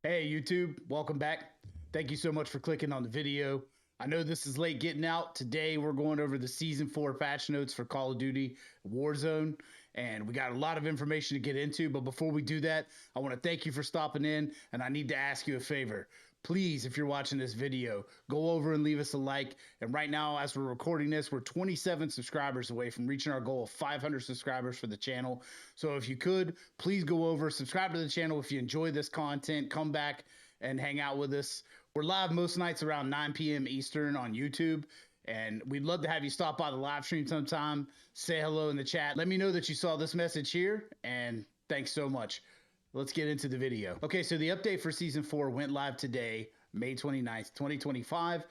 Hey YouTube, welcome back. Thank you so much for clicking on the video. I know this is late getting out. Today we're going over the Season 4 patch notes for Call of Duty Warzone, and we got a lot of information to get into, but before we do that, I want to thank you for stopping in, and I need to ask you a favor. Please, if you're watching this video, go over and leave us a like. And right now, as we're recording this, we're 27 subscribers away from reaching our goal of 500 subscribers for the channel. So if you could, please go over, subscribe to the channel if you enjoy this content, come back and hang out with us. We're live most nights around 9 p.m. Eastern on YouTube. And we'd love to have you stop by the live stream sometime, say hello in the chat. Let me know that you saw this message here, and thanks so much. Let's get into the video. Okay, so the update for Season 4 went live today, May 29th, 2025.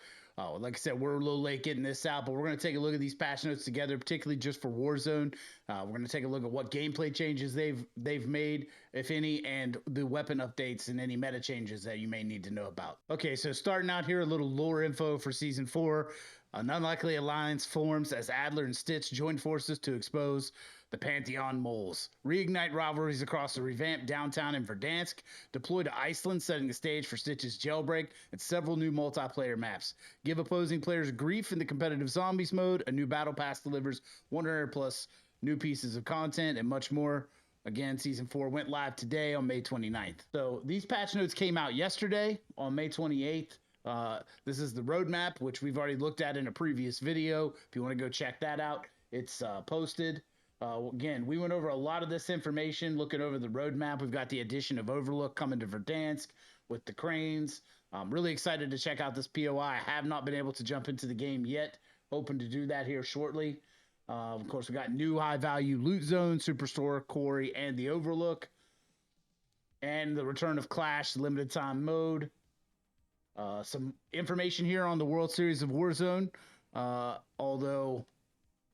Like I said, we're a little late getting this out, but we're going to take a look at these patch notes together, particularly just for Warzone. We're going to take a look at what gameplay changes they've made, if any, and the weapon updates and any meta changes that you may need to know about. Okay, so starting out here, a little lore info for Season 4. An unlikely alliance forms as Adler and Stitch join forces to expose the Pantheon moles, reignite rivalries across the revamped downtown in Verdansk, deploy to Iceland, setting the stage for Stitch's jailbreak, and several new multiplayer maps. Give opposing players grief in the competitive zombies mode. A new battle pass delivers 100 plus new pieces of content and much more. Again, Season 4 went live today on May 29th. So these patch notes came out yesterday on May 28th. This is the roadmap, which we've already looked at in a previous video. If you want to go check that out, it's posted. Again, we went over a lot of this information, looking over the roadmap. We've got the addition of Overlook coming to Verdansk with the cranes. I'm really excited to check out this POI. I have not been able to jump into the game yet. Hoping to do that here shortly. Of course, we got new high-value loot zone, Superstore, Quarry, and the Overlook. And the return of Clash limited time mode. Some information here on the World Series of Warzone, although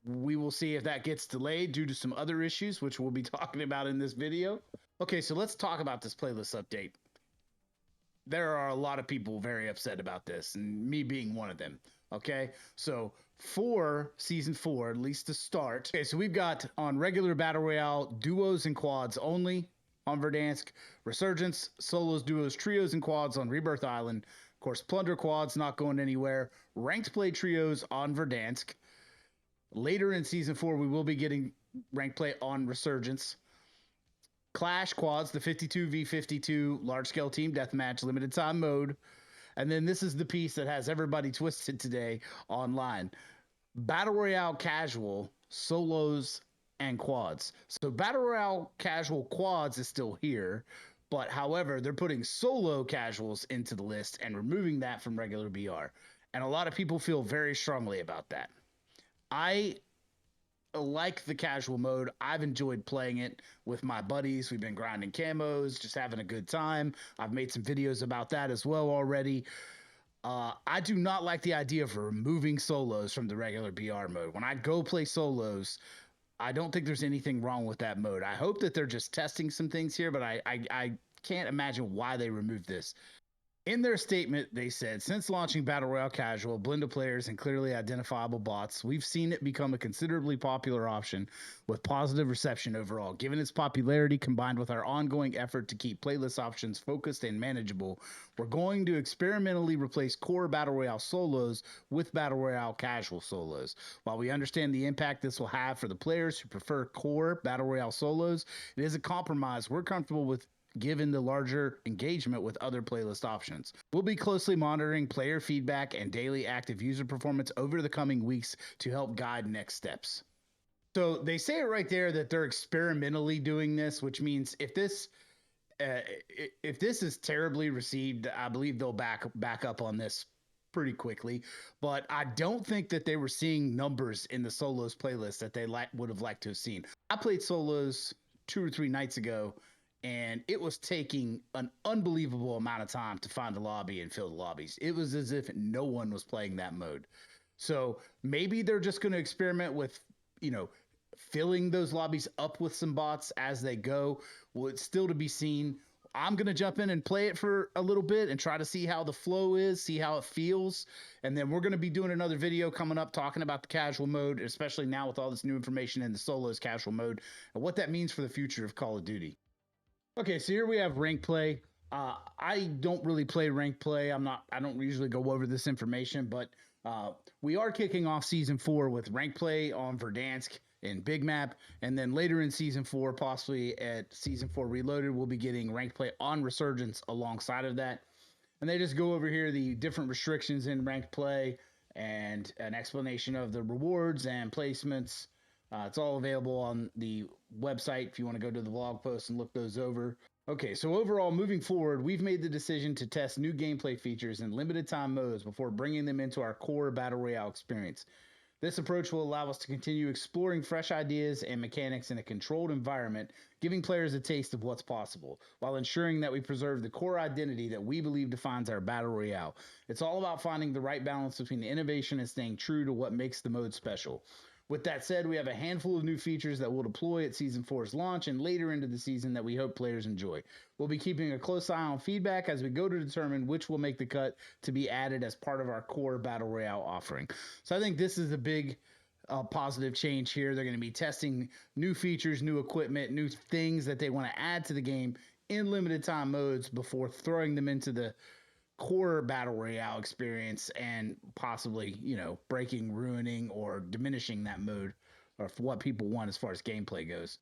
we will see if that gets delayed due to some other issues, which we'll be talking about in this video. Okay, so let's talk about this playlist update. There are a lot of people very upset about this, and me being one of them. Okay, so for Season 4, at least to start. Okay, so we've got on regular Battle Royale, duos and quads only on Verdansk, Resurgence, solos, duos, trios, and quads on Rebirth Island. Of course, Plunder quads not going anywhere. Ranked play trios on Verdansk. Later in Season 4, we will be getting ranked play on Resurgence. Clash quads, the 52v52 large-scale team deathmatch limited time mode. And then this is the piece that has everybody twisted today online. Battle Royale casual, solos, and quads. So Battle Royale casual quads is still here, but however, they're putting solo casuals into the list and removing that from regular BR. And a lot of people feel very strongly about that. I like the casual mode. I've enjoyed playing it with my buddies. We've been grinding camos, just having a good time. I've made some videos about that as well already. I do not like the idea of removing solos from the regular BR mode. When I go play solos, I don't think there's anything wrong with that mode. I hope that they're just testing some things here, but I can't imagine why they removed this. In their statement, they said, since launching Battle Royale Casual, blend of players, and clearly identifiable bots, we've seen it become a considerably popular option with positive reception overall. Given its popularity combined with our ongoing effort to keep playlist options focused and manageable, we're going to experimentally replace core Battle Royale solos with Battle Royale Casual solos. While we understand the impact this will have for the players who prefer core Battle Royale solos, it is a compromise we're comfortable with given the larger engagement with other playlist options. We'll be closely monitoring player feedback and daily active user performance over the coming weeks to help guide next steps. So they say it right there that they're experimentally doing this, which means if this is terribly received, I believe they'll back up on this pretty quickly. But I don't think that they were seeing numbers in the solos playlist that they would have liked to have seen. I played solos 2 or 3 nights ago, and it was taking an unbelievable amount of time to find a lobby and fill the lobbies. It was as if no one was playing that mode. So maybe they're just going to experiment with, filling those lobbies up with some bots as they go. Well, it's still to be seen. I'm going to jump in and play it for a little bit and try to see how the flow is, see how it feels. And then we're going to be doing another video coming up talking about the casual mode, especially now with all this new information in the solos casual mode and what that means for the future of Call of Duty. Okay, so here we have rank play. I don't really play ranked play. I don't usually go over this information, but we are kicking off season 4 with ranked play on Verdansk in Big Map, and then later in season 4, possibly at season 4 Reloaded, we'll be getting ranked play on Resurgence alongside of that. And they just go over here the different restrictions in ranked play and an explanation of the rewards and placements. It's all available on the website if you want to go to the blog post and look those over. Okay, so overall, moving forward, we've made the decision to test new gameplay features in limited time modes before bringing them into our core Battle Royale experience. This approach will allow us to continue exploring fresh ideas and mechanics in a controlled environment, giving players a taste of what's possible, while ensuring that we preserve the core identity that we believe defines our Battle Royale. It's all about finding the right balance between the innovation and staying true to what makes the mode special. With that said, we have a handful of new features that we'll deploy at Season 4's launch and later into the season that we hope players enjoy. We'll be keeping a close eye on feedback as we go to determine which will make the cut to be added as part of our core Battle Royale offering. So I think this is a big positive change here. They're going to be testing new features, new equipment, new things that they want to add to the game in limited time modes before throwing them into the core Battle Royale experience and possibly, breaking, ruining, or diminishing that mode or for what people want as far as gameplay goes.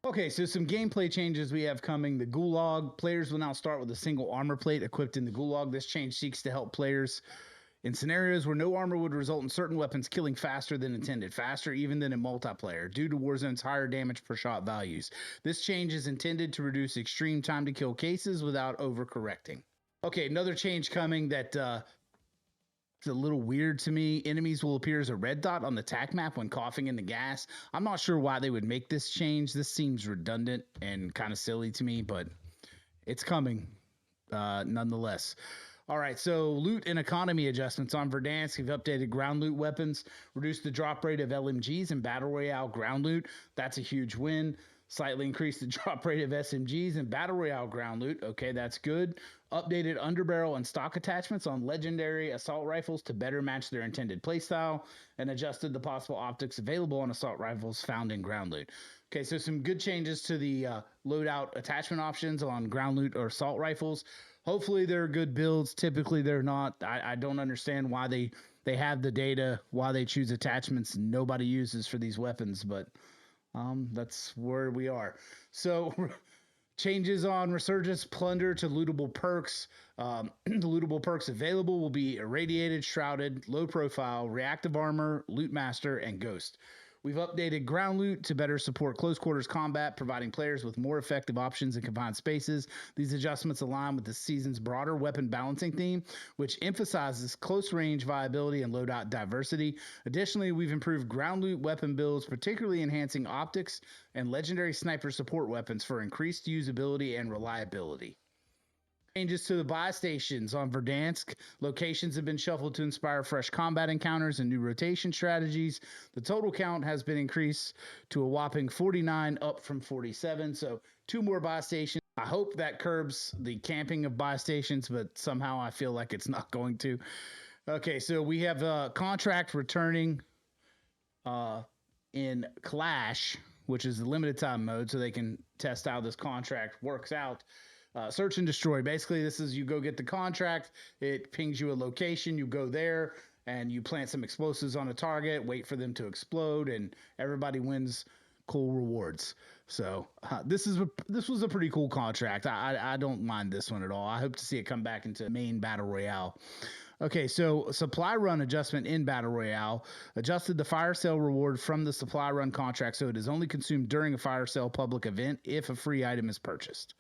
Okay, so some gameplay changes we have coming. The Gulag. Players will now start with a single armor plate equipped in the Gulag. This change seeks to help players in scenarios where no armor would result in certain weapons killing faster than intended, faster even than in multiplayer, due to Warzone's higher damage per shot values. This change is intended to reduce extreme time to kill cases without overcorrecting. Okay, another change coming that it's a little weird to me. Enemies will appear as a red dot on the TAC map when coughing in the gas. I'm not sure why they would make this change. This seems redundant and kind of silly to me, but it's coming nonetheless. All right, so loot and economy adjustments on Verdansk. We've updated ground loot weapons, reduced the drop rate of LMGs and Battle Royale ground loot. That's a huge win. Slightly increased the drop rate of SMGs and Battle Royale ground loot. Okay, that's good. Updated underbarrel and stock attachments on legendary assault rifles to better match their intended playstyle, and adjusted the possible optics available on assault rifles found in ground loot. Okay, so some good changes to the loadout attachment options on ground loot or assault rifles. Hopefully they're good builds. Typically they're not. I don't understand why they have the data, why they choose attachments nobody uses for these weapons, but that's where we are. So changes on Resurgence Plunder to lootable perks. The lootable perks available will be Irradiated, Shrouded, Low Profile, Reactive Armor, Loot Master, and Ghost. We've updated ground loot to better support close quarters combat, providing players with more effective options in confined spaces. These adjustments align with the season's broader weapon balancing theme, which emphasizes close range viability and loadout diversity. Additionally, we've improved ground loot weapon builds, particularly enhancing optics and legendary sniper support weapons for increased usability and reliability. Changes to the buy stations on Verdansk. Locations have been shuffled to inspire fresh combat encounters and new rotation strategies. The total count has been increased to a whopping 49, up from 47. So 2 more buy stations. I hope that curbs the camping of buy stations, but somehow I feel like it's not going to. Okay, so we have a contract returning in Clash, which is the limited time mode, so they can test how this contract works out. Search and destroy. Basically, this is you go get the contract. It pings you a location. You go there and you plant some explosives on a target, wait for them to explode, and everybody wins cool rewards. So this was a pretty cool contract. I don't mind this one at all. I hope to see it come back into main Battle Royale. Okay, so supply run adjustment in Battle Royale. Adjusted the fire sale reward from the supply run contract so it is only consumed during a fire sale public event if a free item is purchased.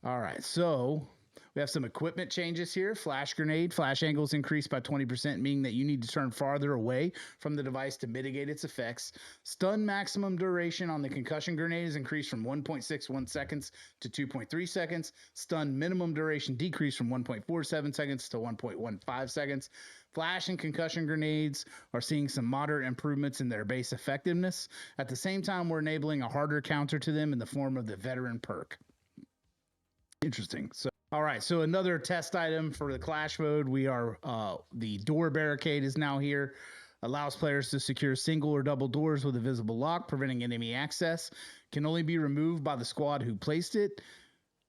All right, so we have some equipment changes here. Flash grenade. Flash angles increased by 20%, meaning that you need to turn farther away from the device to mitigate its effects. Stun maximum duration on the concussion grenade is increased from 1.61 seconds to 2.3 seconds. Stun minimum duration decreased from 1.47 seconds to 1.15 seconds. Flash and concussion grenades are seeing some moderate improvements in their base effectiveness. At the same time, we're enabling a harder counter to them in the form of the veteran perk. Interesting. So, all right. So another test item for the Clash mode, we are the door barricade is now here. Allows players to secure single or double doors with a visible lock, preventing enemy access. Can only be removed by the squad who placed it,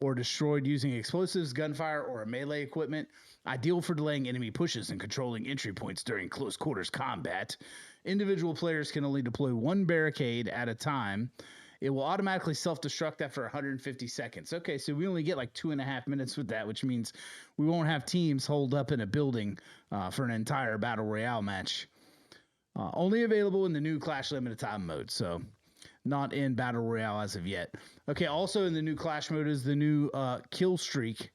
or destroyed using explosives, gunfire, or melee equipment. Ideal for delaying enemy pushes and controlling entry points during close quarters combat. Individual players can only deploy one barricade at a time. It will automatically self-destruct after 150 seconds. Okay, so we only get like 2.5 minutes with that, which means we won't have teams holed up in a building for an entire Battle Royale match. Only available in the new Clash Limited Time mode, so not in Battle Royale as of yet. Okay, also in the new Clash mode is the new Kill Streak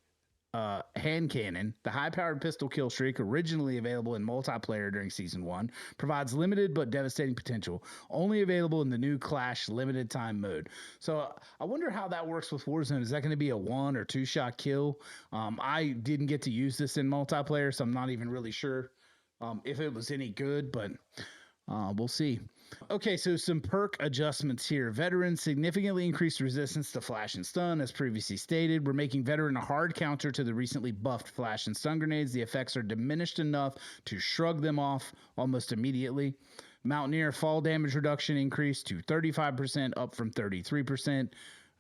hand cannon. The high-powered pistol kill streak, originally available in multiplayer during Season 1, provides limited but devastating potential. Only available in the new Clash limited time mode. So I wonder how that works with Warzone. Is that going to be a 1 or 2 shot kill? I didn't get to use this in multiplayer, so I'm not even really sure if it was any good, but we'll see. Okay, so some perk adjustments here. Veteran significantly increased resistance to flash and stun, as previously stated. We're making Veteran a hard counter to the recently buffed flash and stun grenades. The effects are diminished enough to shrug them off almost immediately. Mountaineer fall damage reduction increased to 35%, up from 33%.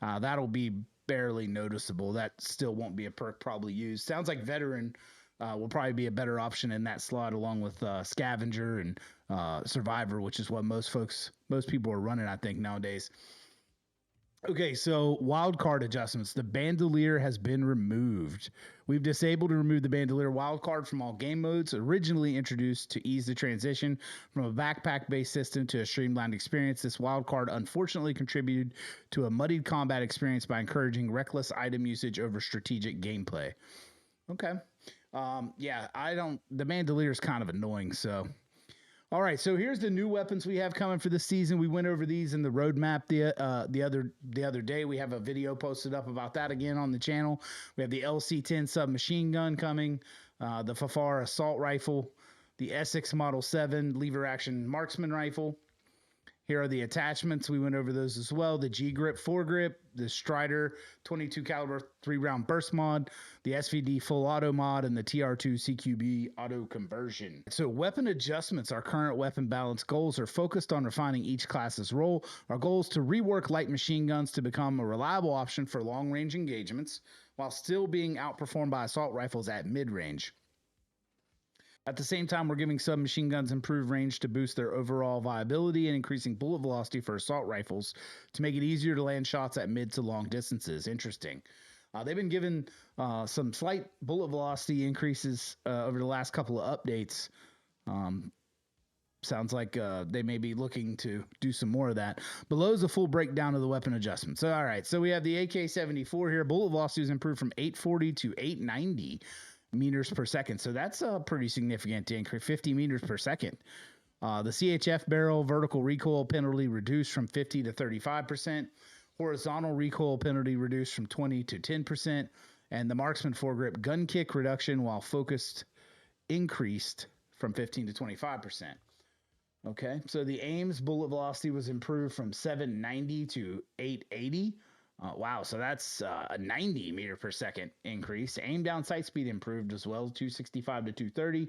That'll be barely noticeable. That still won't be a perk probably used. Sounds like Veteran will probably be a better option in that slot, along with Scavenger and Survivor, which is what most people are running, I think, nowadays. Okay, so wildcard adjustments. The bandolier has been removed. We've disabled and removed the bandolier wildcard from all game modes, originally introduced to ease the transition from a backpack-based system to a streamlined experience. This wildcard unfortunately contributed to a muddied combat experience by encouraging reckless item usage over strategic gameplay. Okay. Yeah, the bandolier is kind of annoying, so. All right, so here's the new weapons we have coming for this season. We went over these in the roadmap the other day. We have a video posted up about that again on the channel. We have the LC-10 submachine gun coming, the Fafar assault rifle, the Essex Model 7 lever action marksman rifle. Here are the attachments. We went over those as well. The G-Grip foregrip, the Strider 22 caliber 3-round burst mod, the SVD full auto mod, and the TR2 CQB auto conversion. So weapon adjustments. Our current weapon balance goals are focused on refining each class's role. Our goal is to rework light machine guns to become a reliable option for long-range engagements, while still being outperformed by assault rifles at mid-range. At the same time, we're giving submachine guns improved range to boost their overall viability and increasing bullet velocity for assault rifles to make it easier to land shots at mid to long distances. Interesting. They've been given some slight bullet velocity increases over the last couple of updates. Sounds like they may be looking to do some more of that. Below is a full breakdown of the weapon adjustments. So, all right, so we have the AK-74 here. Bullet velocity is improved from 840 to 890 meters per second. So that's a pretty significant increase, 50 meters per second. The CHF barrel vertical recoil penalty reduced from 50 to 35%. Horizontal recoil penalty reduced from 20 to 10%. And the marksman foregrip gun kick reduction while focused increased from 15 to 25%. Okay, so the AIM's bullet velocity was improved from 790 to 880. Wow, so that's a 90 meter per second increase. Aim down sight speed improved as well, 265 to 230.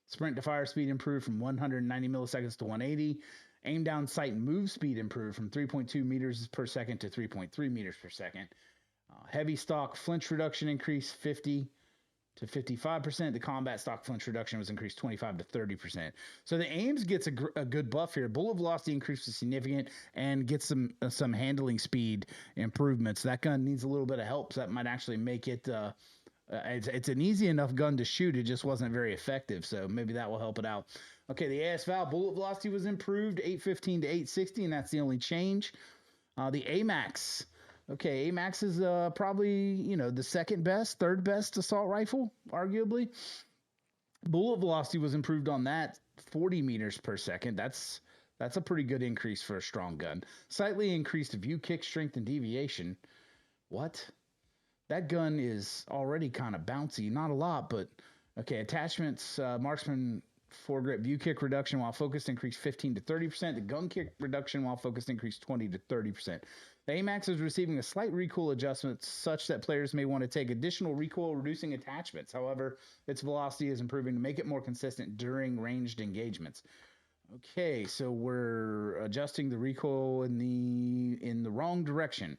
Sprint to fire speed improved from 190 milliseconds to 180. Aim down sight move speed improved from 3.2 meters per second to 3.3 meters per second. Heavy stock flinch reduction increased 50 to 55%. The combat stock flinch reduction was increased 25 to 30%. So the AIMS gets a good buff here. Bullet velocity increase is significant and gets some handling speed improvements. That gun needs a little bit of help, so that might actually make it it's an easy enough gun to shoot. It just wasn't very effective, so maybe that will help it out. Okay, the AS-Val bullet velocity was improved 815 to 860, and that's the only change. The AMAX. Okay, AMAX is probably, the second best, third best assault rifle, arguably. Bullet velocity was improved on that, 40 meters per second. That's a pretty good increase for a strong gun. Slightly increased view kick strength and deviation. What? That gun is already kind of bouncy. Not a lot, but okay. Attachments, marksman foregrip view kick reduction while focused increased 15 to 30%. The gun kick reduction while focused increased 20 to 30%. The AMAX is receiving a slight recoil adjustment such that players may want to take additional recoil reducing attachments. However, its velocity is improving to make it more consistent during ranged engagements. Okay, so we're adjusting the recoil in the wrong direction.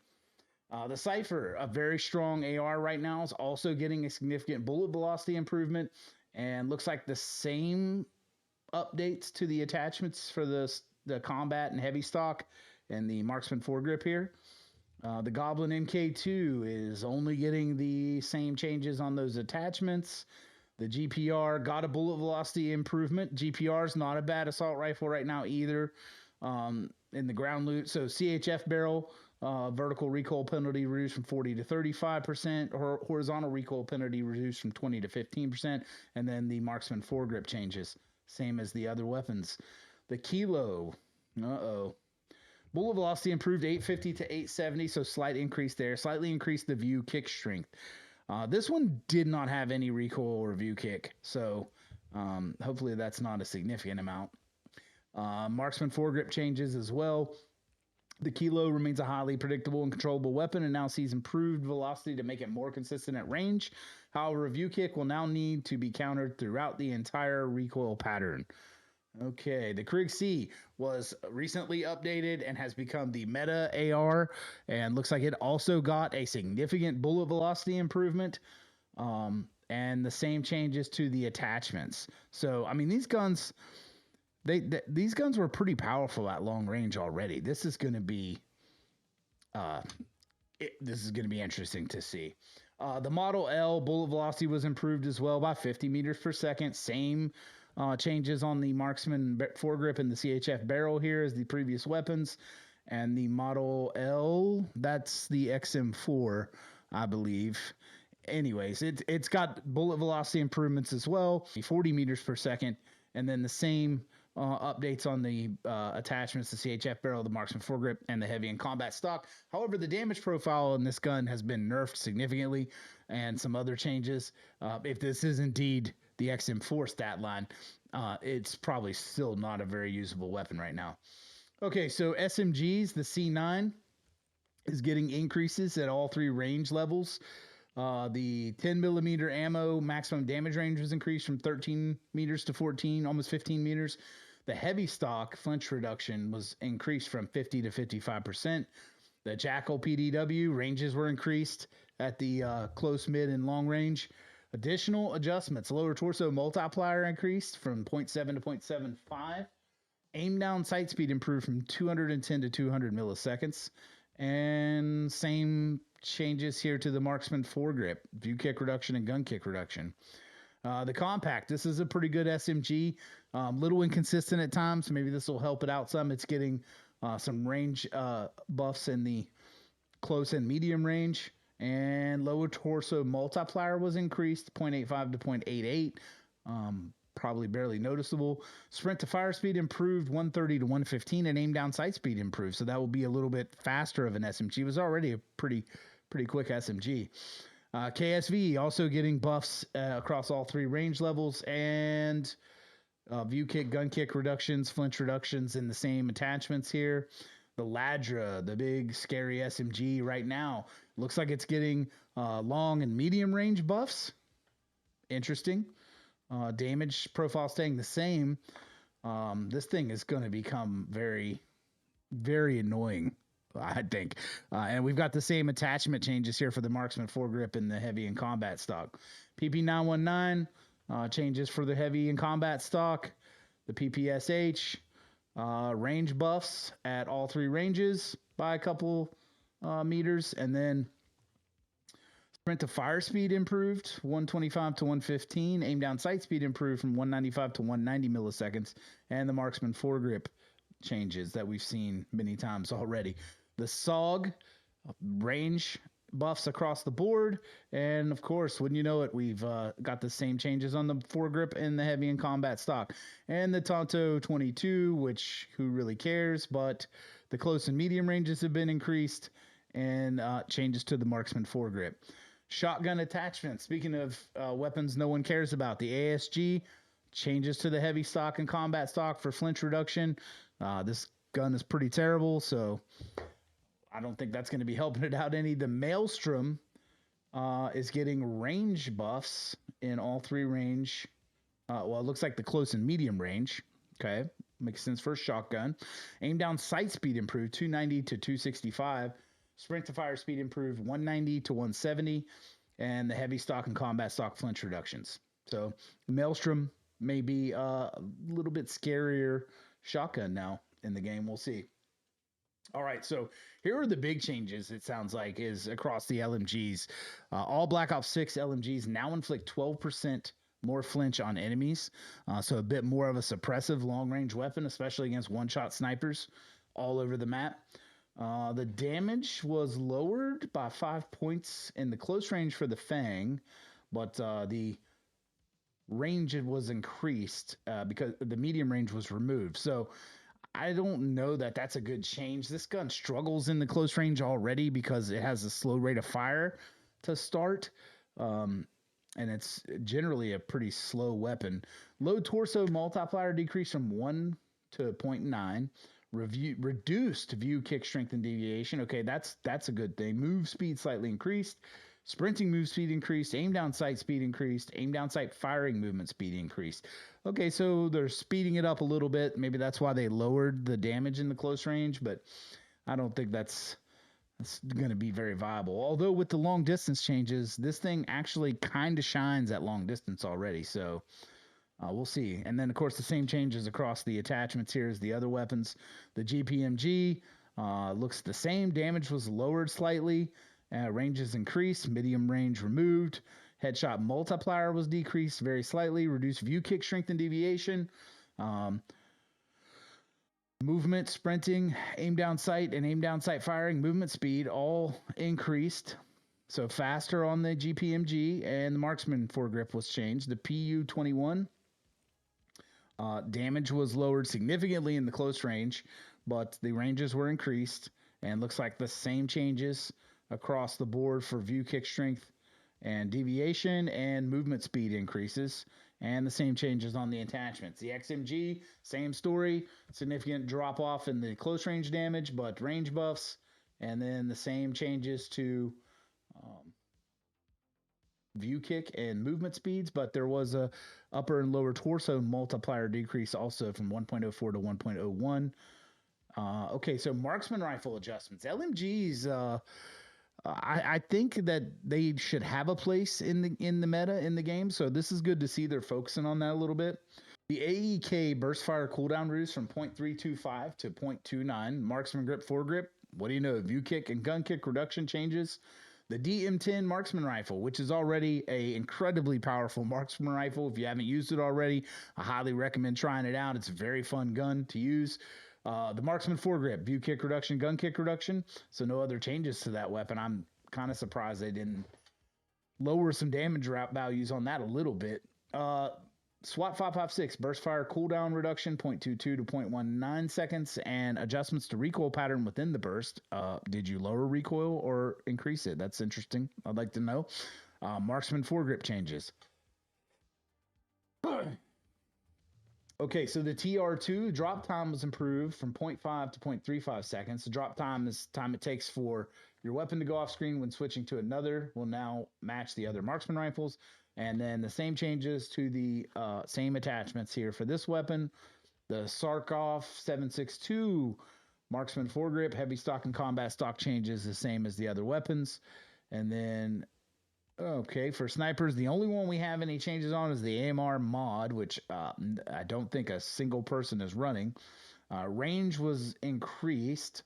The Cypher, a very strong AR right now, is also getting a significant bullet velocity improvement, and looks like the same updates to the attachments for the combat and heavy stock and the marksman foregrip here. The Goblin MK2 is only getting the same changes on those attachments. The GPR got a bullet velocity improvement. GPR is not a bad assault rifle right now either. In the ground loot, so CHF barrel, vertical recoil penalty reduced from 40 to 35%, or horizontal recoil penalty reduced from 20 to 15%, and then the marksman foregrip changes, same as the other weapons. The Kilo, bullet velocity improved 850 to 870, so slight increase there. Slightly increased the view kick strength. This one did not have any recoil or view kick, so hopefully that's not a significant amount. Marksman foregrip changes as well. The Kilo remains a highly predictable and controllable weapon and now sees improved velocity to make it more consistent at range. However, a view kick will now need to be countered throughout the entire recoil pattern. Okay, the Krieg C was recently updated and has become the meta AR, and looks like it also got a significant bullet velocity improvement, and the same changes to the attachments. So, I mean, these guns... These guns were pretty powerful at long range already. This is going to be interesting to see. The Model L bullet velocity was improved as well by 50 meters per second. Same changes on the marksman foregrip and the CHF barrel here as the previous weapons. And the Model L, that's the XM4, I believe. Anyways, it's got bullet velocity improvements as well, 40 meters per second, and then the same updates on the attachments, the CHF barrel, the marksman foregrip, and the heavy and combat stock. However, the damage profile in this gun has been nerfed significantly, and some other changes. If this is indeed the XM4 stat line, it's probably still not a very usable weapon right now. Okay, so SMGs, the C9 is getting increases at all three range levels. The 10 millimeter ammo maximum damage range was increased from 13 meters to 14, almost 15 meters. The heavy stock flinch reduction was increased from 50 to 55%. The Jackal PDW ranges were increased at the close, mid, and long range. Additional adjustments: lower torso multiplier increased from 0.7 to 0.75. Aim down sight speed improved from 210 to 200 milliseconds. And same changes here to the marksman foregrip, view kick reduction and gun kick reduction. The compact, this is a pretty good SMG, little inconsistent at times, so maybe this will help it out some. It's getting some range buffs in the close and medium range, and lower torso multiplier was increased 0.85 to 0.88, probably barely noticeable. Sprint to fire speed improved 130 to 115, and aim down sight speed improved, so that will be a little bit faster of an SMG. It was already a pretty quick SMG. KSV also getting buffs across all three range levels, and view kick, gun kick reductions, flinch reductions in the same attachments here. The Ladra, the big scary SMG right now, looks like it's getting long and medium range buffs. Interesting. Damage profile staying the same. This thing is going to become very, very annoying, I think. And we've got the same attachment changes here for the marksman foregrip and the heavy and combat stock. PP919 changes for the heavy and combat stock. The PPSH range buffs at all three ranges by a couple meters. And then sprint to fire speed improved 125 to 115. Aim down sight speed improved from 195 to 190 milliseconds. And the marksman foregrip changes that we've seen many times already. The SOG range buffs across the board, and of course, wouldn't you know it, we've got the same changes on the foregrip and the heavy and combat stock. And the Tonto 22, which who really cares, but the close and medium ranges have been increased, and changes to the marksman foregrip. Shotgun attachments, speaking of weapons no one cares about, the ASG changes to the heavy stock and combat stock for flinch reduction. This gun is pretty terrible, so I don't think that's going to be helping it out any. The Maelstrom is getting range buffs in all three range. Well, it looks like the close and medium range. Okay, makes sense for a shotgun. Aim down sight speed improved 290 to 265. Sprint to fire speed improved 190 to 170, and the heavy stock and combat stock flinch reductions. So Maelstrom may be a little bit scarier shotgun now in the game. We'll see. All right, so here are the big changes. It sounds like is across the LMGs. All Black Ops 6 LMGs now inflict 12% more flinch on enemies, so a bit more of a suppressive long-range weapon, especially against one-shot snipers all over the map. The damage was lowered by 5 points in the close range for the Fang, but the range was increased because the medium range was removed. So I don't know that that's a good change. This gun struggles in the close range already because it has a slow rate of fire to start. And it's generally a pretty slow weapon. Low torso multiplier decreased from 1 to 0.9. Reduced view kick strength and deviation. Okay, that's a good thing. Move speed slightly increased. Sprinting move speed increased. Aim down sight speed increased. Aim down sight firing movement speed increased. Okay, so they're speeding it up a little bit. Maybe that's why they lowered the damage in the close range, but I don't think that's going to be very viable. Although with the long distance changes, this thing actually kind of shines at long distance already. So we'll see. And then, of course, the same changes across the attachments here as the other weapons. The GPMG looks the same. Damage was lowered slightly. Ranges increased. Medium range removed. Headshot multiplier was decreased very slightly. Reduced view kick strength and deviation. Movement, sprinting, aim down sight, and aim down sight firing, movement speed all increased. So faster on the GPMG, and the marksman foregrip was changed. The PU-21 damage was lowered significantly in the close range, but the ranges were increased, and looks like the same changes across the board for view kick strength and deviation, and movement speed increases, and the same changes on the attachments. The XMG, same story, significant drop off in the close range damage, but range buffs, and then the same changes to view kick and movement speeds, but there was a upper and lower torso multiplier decrease also from 1.04 to 1.01. Okay, so marksman rifle adjustments. LMGs, I think that they should have a place in the meta in the game, so this is good to see they're focusing on that a little bit. The AEK burst fire cooldown reduced from 0.325 to 0.29. Marksman grip, foregrip. What do you know? View kick and gun kick reduction changes. The DM10 marksman rifle, which is already a incredibly powerful marksman rifle. If you haven't used it already, I highly recommend trying it out. It's a very fun gun to use. The marksman foregrip, view kick reduction, gun kick reduction. So no other changes to that weapon. I'm kind of surprised they didn't lower some damage route values on that a little bit. SWAT 556 burst fire cooldown reduction 0.22 to 0.19 seconds, and adjustments to recoil pattern within the burst. Did you lower recoil or increase it? That's interesting. I'd like to know. Marksman foregrip changes. Okay, so the TR2 drop time was improved from 0.5 to 0.35 seconds. The drop time is time it takes for your weapon to go off screen when switching to another will now match the other marksman rifles. And then the same changes to the same attachments here for this weapon. The Sarkov 762 marksman foregrip, heavy stock and combat stock changes the same as the other weapons. And then, okay, for snipers, the only one we have any changes on is the AMR mod, which I don't think a single person is running. Range was increased,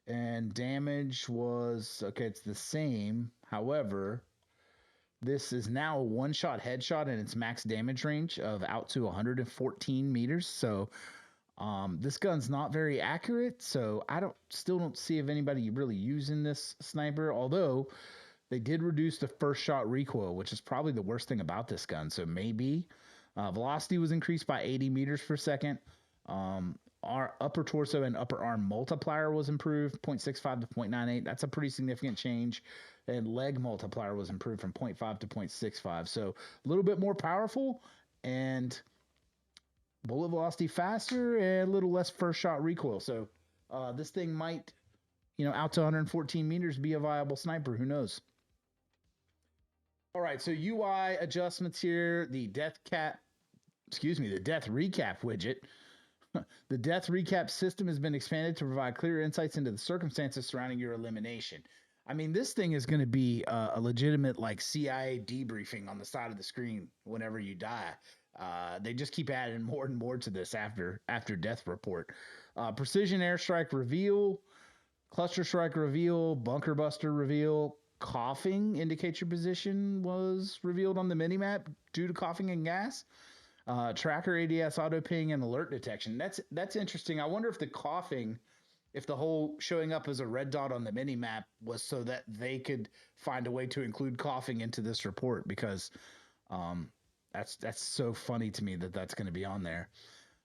and damage was, okay, it's the same. However, this is now a one-shot headshot in its max damage range of out to 114 meters. So this gun's not very accurate. So I still don't see if anybody really using this sniper. Although they did reduce the first shot recoil, which is probably the worst thing about this gun. So maybe velocity was increased by 80 meters per second. Our upper torso and upper arm multiplier was improved 0.65 to 0.98. That's a pretty significant change. And leg multiplier was improved from 0.5 to 0.65. So a little bit more powerful and bullet velocity faster and a little less first shot recoil. So this thing might, out to 114 meters be a viable sniper. Who knows? All right, so UI adjustments here. The death recap widget The death recap system has been expanded to provide clear insights into the circumstances surrounding your elimination. I mean, this thing is going to be a legitimate like CIA debriefing on the side of the screen whenever you die. They just keep adding more and more to this after death report. Precision airstrike reveal, cluster strike reveal, bunker buster reveal. Coughing indicates your position was revealed on the minimap due to coughing and gas. Tracker ADS auto ping and alert detection. That's interesting. I wonder if the coughing, if the whole showing up as a red dot on the mini map was so that they could find a way to include coughing into this report, because that's so funny to me that that's going to be on there.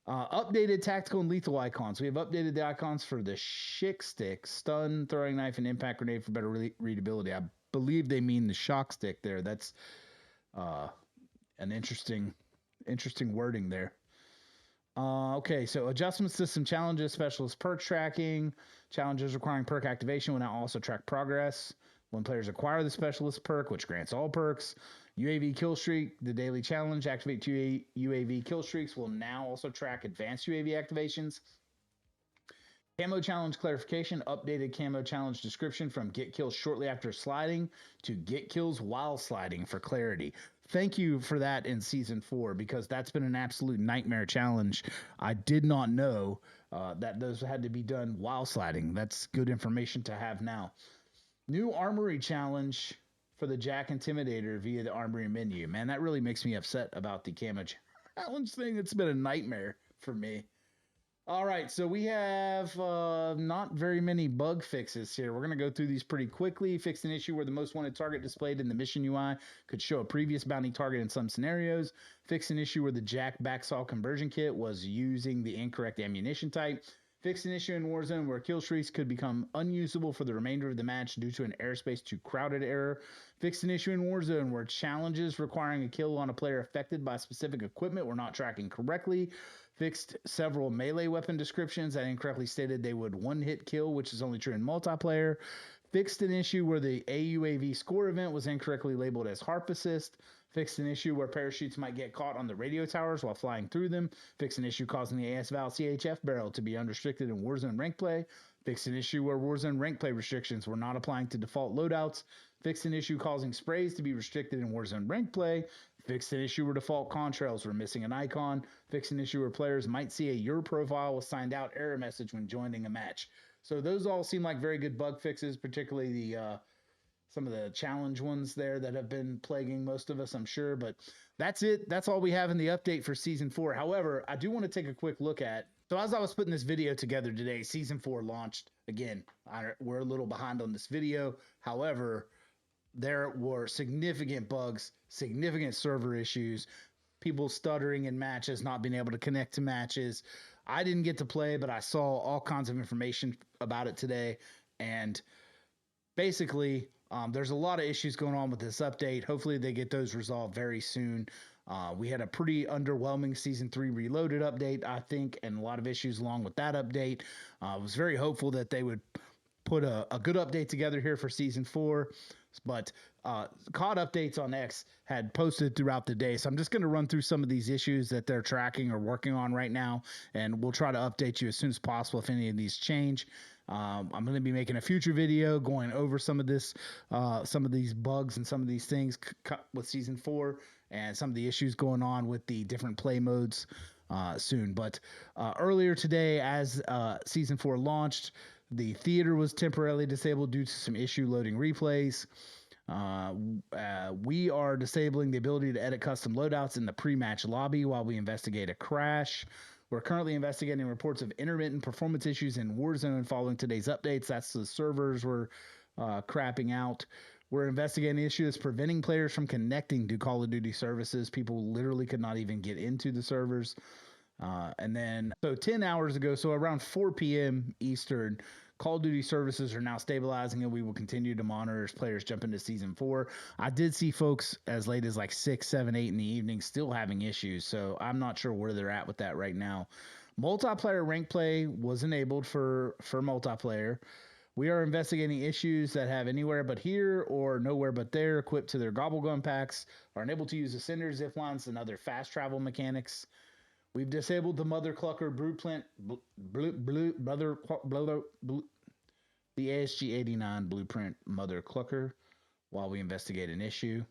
Updated tactical and lethal icons. We have updated the icons for the Shick Stick, Stun, Throwing Knife, and Impact Grenade for better readability. I believe they mean the Shock Stick there. That's an interesting wording there. Okay, so adjustment system challenges, specialist perk tracking. Challenges requiring perk activation will now also track progress when players acquire the specialist perk, which grants all perks. UAV kill streak, the daily challenge. Activate 2 UAV kill streaks will now also track advanced UAV activations. Camo challenge clarification, updated camo challenge description from get kills shortly after sliding to get kills while sliding for clarity. Thank you for that in Season 4, because that's been an absolute nightmare challenge. I did not know that those had to be done while sliding. That's good information to have now. New armory challenge for the Jack Intimidator via the armory menu. Man, that really makes me upset about the camo challenge thing. It's been a nightmare for me. All right, so we have not very many bug fixes here. We're going to go through these pretty quickly. Fixed an issue where the most wanted target displayed in the mission UI could show a previous bounty target in some scenarios. Fixed an issue where the Jack backsaw conversion kit was using the incorrect ammunition type. Fixed an issue in Warzone where kill streaks could become unusable for the remainder of the match due to an airspace too crowded error. Fixed an issue in Warzone where challenges requiring a kill on a player affected by specific equipment were not tracking correctly. Fixed several melee weapon descriptions that incorrectly stated they would one-hit kill, which is only true in multiplayer. Fixed an issue where the AUAV score event was incorrectly labeled as harp assist. Fixed an issue where parachutes might get caught on the radio towers while flying through them. Fixed an issue causing the AS-Val CHF barrel to be unrestricted in Warzone rank play. Fixed an issue where Warzone rank play restrictions were not applying to default loadouts. Fixed an issue causing sprays to be restricted in Warzone rank play. Fixed an issue where default contrails were missing an icon. Fixed an issue where players might see a your profile was signed out error message when joining a match. So those all seem like very good bug fixes, particularly the some of the challenge ones there that have been plaguing most of us, I'm sure. But that's it. That's all we have in the update for Season 4. However, I do want to take a quick look at, so as I was putting this video together today, Season 4 launched. Again, we're a little behind on this video. However, there were significant bugs, significant server issues, people stuttering in matches, not being able to connect to matches. I didn't get to play, but I saw all kinds of information about it today. And basically, there's a lot of issues going on with this update. Hopefully they get those resolved very soon. We had a pretty underwhelming Season 3 Reloaded update, I think, and a lot of issues along with that update. I was very hopeful that they would put a good update together here for Season 4. But COD Updates on X had posted throughout the day. So I'm just going to run through some of these issues that they're tracking or working on right now. And we'll try to update you as soon as possible if any of these change. I'm going to be making a future video going over some of this, some of these bugs and some of these things with Season 4 and some of the issues going on with the different play modes soon. But earlier today, as Season 4 launched, the theater was temporarily disabled due to some issue loading replays. We are disabling the ability to edit custom loadouts in the pre-match lobby while we investigate a crash. We're currently investigating reports of intermittent performance issues in Warzone following today's updates. That's the servers were crapping out. We're investigating issues preventing players from connecting to Call of Duty services. People literally could not even get into the servers. And then, so 10 hours ago, so around 4 p.m. Eastern, Call of Duty services are now stabilizing, and we will continue to monitor as players jump into Season 4. I did see folks as late as like 6, 7, 8 in the evening still having issues, so I'm not sure where they're at with that right now. Multiplayer rank play was enabled for multiplayer. We are investigating issues that have anywhere but here or nowhere but there equipped to their gobble gun packs, are unable to use ascenders, zip lines, and other fast travel mechanics. We've disabled the Mother Clucker Blueprint, the ASG89 Blueprint Mother Clucker while we investigate an issue.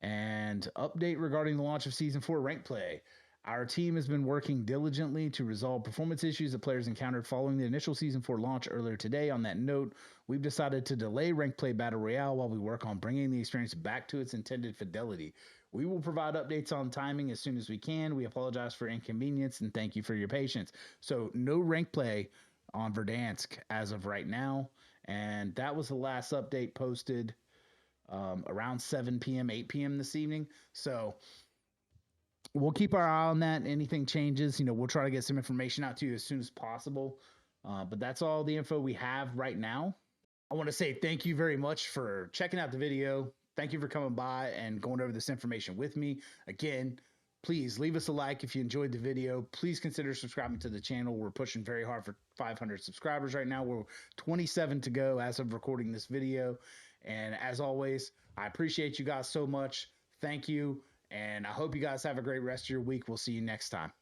And update regarding the launch of Season 4 Rank Play. Our team has been working diligently to resolve performance issues that players encountered following the initial Season 4 launch earlier today. On that note, we've decided to delay Rank Play Battle Royale while we work on bringing the experience back to its intended fidelity. We will provide updates on timing as soon as we can. We apologize for inconvenience and thank you for your patience. So no Rank Play on Verdansk as of right now. And that was the last update posted around 7 p.m., 8 p.m. this evening. So we'll keep our eye on that. Anything changes, we'll try to get some information out to you as soon as possible. But that's all the info we have right now. I want to say thank you very much for checking out the video. Thank you for coming by and going over this information with me. Again, please leave us a like if you enjoyed the video. Please consider subscribing to the channel. We're pushing very hard for 500 subscribers right now. We're 27 to go as of recording this video. And as always, I appreciate you guys so much. Thank you. And I hope you guys have a great rest of your week. We'll see you next time.